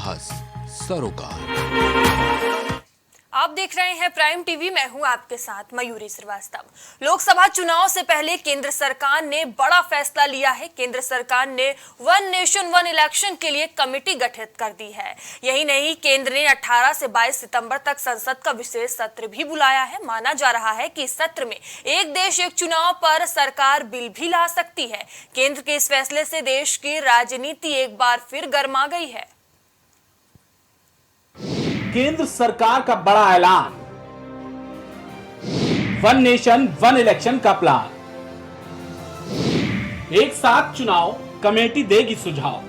बहस सरोकार। आप देख रहे हैं प्राइम टीवी। मैं हूं आपके साथ मयूरी श्रीवास्तव। लोकसभा चुनाव से पहले केंद्र सरकार ने बड़ा फैसला लिया है। केंद्र सरकार ने वन नेशन वन इलेक्शन के लिए कमेटी गठित कर दी है। यही नहीं, केंद्र ने 18 से 22 सितंबर तक संसद का विशेष सत्र भी बुलाया है। माना जा रहा है कि इस सत्र में एक देश एक चुनाव पर सरकार बिल भी ला सकती है। केंद्र के इस फैसले से देश की राजनीति एक बार फिर गर्मा गई है। केंद्र सरकार का बड़ा ऐलान, वन नेशन वन इलेक्शन का प्लान, एक साथ चुनाव, कमेटी देगी सुझाव,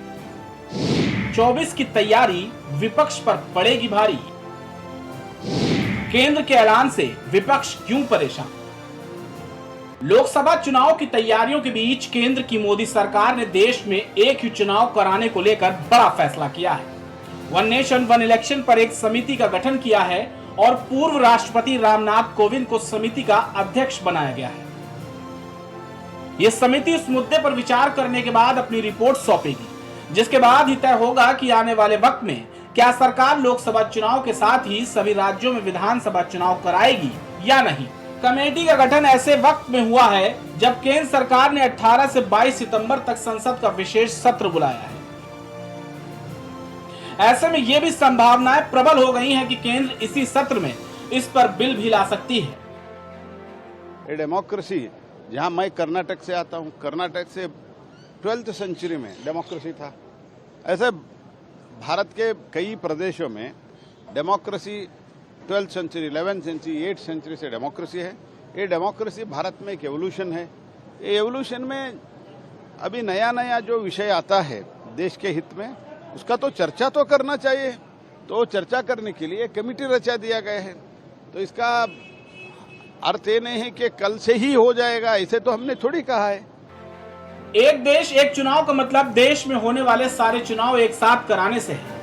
24 की तैयारी विपक्ष पर पड़ेगी भारी, केंद्र के ऐलान से विपक्ष क्यों परेशान। लोकसभा चुनाव की तैयारियों के बीच केंद्र की मोदी सरकार ने देश में एक ही चुनाव कराने को लेकर बड़ा फैसला किया है। वन नेशन वन इलेक्शन पर एक समिति का गठन किया है और पूर्व राष्ट्रपति रामनाथ कोविंद को समिति का अध्यक्ष बनाया गया है। यह समिति इस मुद्दे पर विचार करने के बाद अपनी रिपोर्ट सौंपेगी, जिसके बाद ही तय होगा कि आने वाले वक्त में क्या सरकार लोकसभा चुनाव के साथ ही सभी राज्यों में विधानसभा चुनाव कराएगी या नहीं। कमेटी का गठन ऐसे वक्त में हुआ है जब केंद्र सरकार ने 18 से 22 सितंबर तक संसद का विशेष सत्र बुलाया है। ऐसे में यह भी संभावनाएं प्रबल हो गई हैं कि केंद्र इसी सत्र में इस पर बिल भी ला सकती है। ये डेमोक्रेसी, जहां मैं कर्नाटक से आता हूं, कर्नाटक से 12th सेंचुरी में डेमोक्रेसी था। ऐसे भारत के कई प्रदेशों में democracy 12th century, 11th century, 8th century से डेमोक्रेसी है। ये डेमोक्रेसी भारत में एक एवोल्यूशन है। ये एवोल्यूशन में अभी नया नया जो विषय आता है देश के हित में, उसका तो चर्चा तो करना चाहिए। तो चर्चा करने के लिए कमेटी रचा दिया गया है। तो इसका अर्थ ये नहीं है कि कल से ही हो जाएगा, ऐसे तो हमने थोड़ी कहा है। एक देश एक चुनाव का मतलब देश में होने वाले सारे चुनाव एक साथ कराने से है।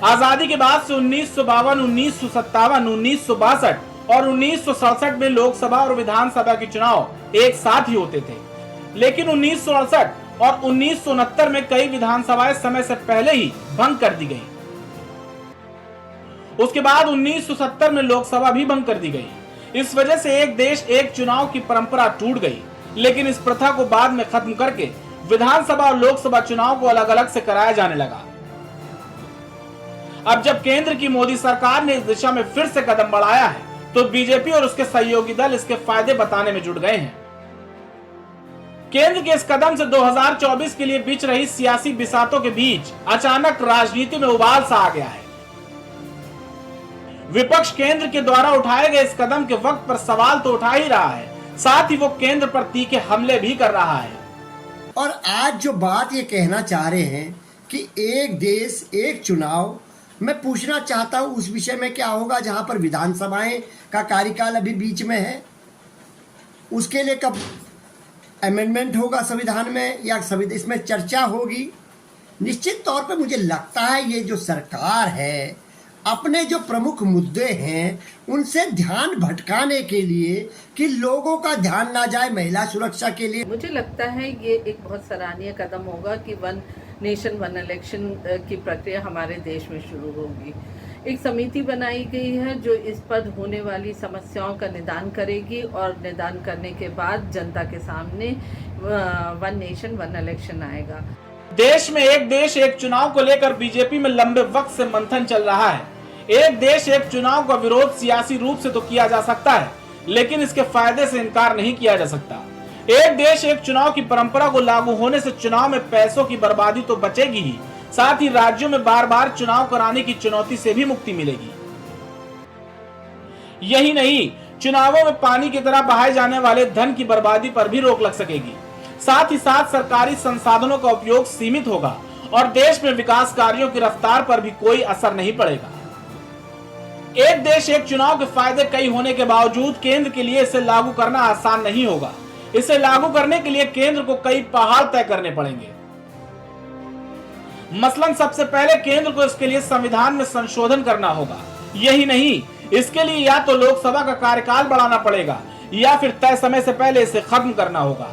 आजादी के बाद से 1952, 1957, 1962 और 1967 में लोकसभा और विधानसभा के चुनाव एक साथ ही होते थे। लेकिन 1968 और 1969 में कई विधानसभाएं समय से पहले ही भंग कर दी गई। उसके बाद 1970 में लोकसभा भी भंग कर दी गई। इस वजह से एक देश एक चुनाव की परंपरा टूट गई। लेकिन इस प्रथा को बाद में खत्म करके विधानसभा और लोकसभा चुनाव को अलग अलग से कराया जाने लगा। अब जब केंद्र की मोदी सरकार ने इस दिशा में फिर से कदम बढ़ाया है, तो बीजेपी और उसके सहयोगी दल इसके फायदे बताने में जुट गए हैं। केंद्र के इस कदम से 2024 के लिए बिछ रही सियासी बिसातों के बीच अचानक राजनीति में उबाल सा आ गया है। विपक्ष केंद्र के द्वारा उठाए गए इस कदम के वक्त पर सवाल तो उठा ही रहा है, साथ ही वो केंद्र पर तीखे हमले भी कर रहा है। और आज जो बात ये कहना चाह रहे हैं कि एक देश एक चुनाव, मैं पूछना चाहता हूं उस विषय में क्या होगा जहां पर विधानसभाएं का कार्यकाल अभी बीच में है। उसके लिए कब अमेंडमेंट होगा संविधान में, या इसमें चर्चा होगी। निश्चित तौर पे मुझे लगता है ये जो सरकार है अपने जो प्रमुख मुद्दे हैं उनसे ध्यान भटकाने के लिए कि लोगों का ध्यान ना जाए महिला सुरक्षा के लिए, मुझे लगता है ये एक बहुत सराहनीय कदम होगा कि वन नेशन वन इलेक्शन की प्रक्रिया हमारे देश में शुरू होगी। एक समिति बनाई गई है जो इस पर होने वाली समस्याओं का निदान करेगी और निदान करने के बाद जनता के सामने वन नेशन वन इलेक्शन आएगा। देश में एक देश एक चुनाव को लेकर बीजेपी में लंबे वक्त से मंथन चल रहा है। एक देश एक चुनाव का विरोध सियासी रूप से तो किया जा सकता है, लेकिन इसके फायदे से इनकार नहीं किया जा सकता। एक देश एक चुनाव की परंपरा को लागू होने से चुनाव में पैसों की बर्बादी तो बचेगी ही, साथ ही राज्यों में बार बार चुनाव कराने की चुनौती से भी मुक्ति मिलेगी। यही नहीं, चुनावों में पानी की तरह बहाए जाने वाले धन की बर्बादी पर भी रोक लग सकेगी। साथ ही साथ सरकारी संसाधनों का उपयोग सीमित होगा और देश में विकास कार्यों की रफ्तार पर भी कोई असर नहीं पड़ेगा। एक देश एक चुनाव के फायदे कई होने के बावजूद केंद्र के लिए इसे लागू करना आसान नहीं होगा। इसे लागू करने के लिए केंद्र को कई पहाड़ तय करने पड़ेंगे। मसलन सबसे पहले केंद्र को इसके लिए संविधान में संशोधन करना होगा। यही नहीं, इसके लिए या तो लोकसभा का कार्यकाल बढ़ाना पड़ेगा या फिर तय समय से पहले इसे खत्म करना होगा।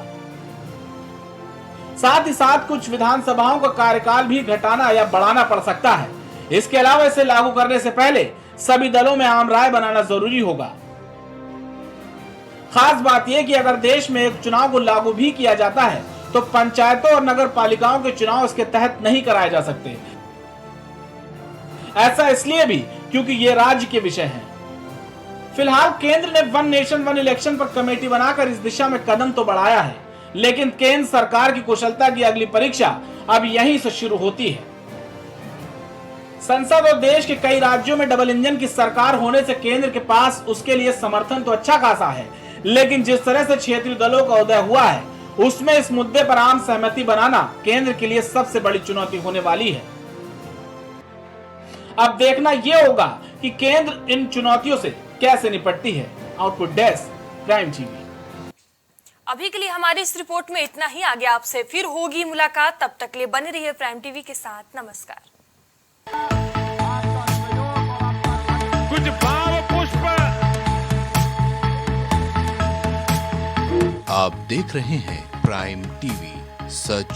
साथ ही साथ कुछ विधानसभाओं का कार्यकाल भी घटाना या बढ़ाना पड़ सकता है। इसके अलावा इसे लागू करने से पहले सभी दलों में आम राय बनाना जरूरी होगा। खास बात यह कि अगर देश में एक चुनाव को लागू भी किया जाता है तो पंचायतों और नगर पालिकाओं के चुनाव इसके तहत नहीं कराए जा सकते। ऐसा इसलिए भी क्योंकि ये राज्य के विषय हैं। फिलहाल केंद्र ने वन नेशन वन इलेक्शन पर कमेटी बनाकर इस दिशा में कदम तो बढ़ाया है, लेकिन केंद्र सरकार की कुशलता की अगली परीक्षा अब यहीं से शुरू होती है। संसद और देश के कई राज्यों में डबल इंजन की सरकार होने से केंद्र के पास उसके लिए समर्थन तो अच्छा खासा है, लेकिन जिस तरह से क्षेत्रीय दलों का उदय हुआ है उसमें इस मुद्दे पर आम सहमति बनाना केंद्र के लिए सबसे बड़ी चुनौती होने वाली है। अब देखना यह होगा कि केंद्र इन चुनौतियों से कैसे निपटती है। Output desk, prime TV. अभी के लिए हमारी इस रिपोर्ट में इतना ही। आगे आपसे फिर होगी मुलाकात, तब तक के लिए बने रहिए प्राइम टीवी के साथ। नमस्कार। कुछ भाव पुष्प। आप देख रहे हैं प्राइम टीवी, सच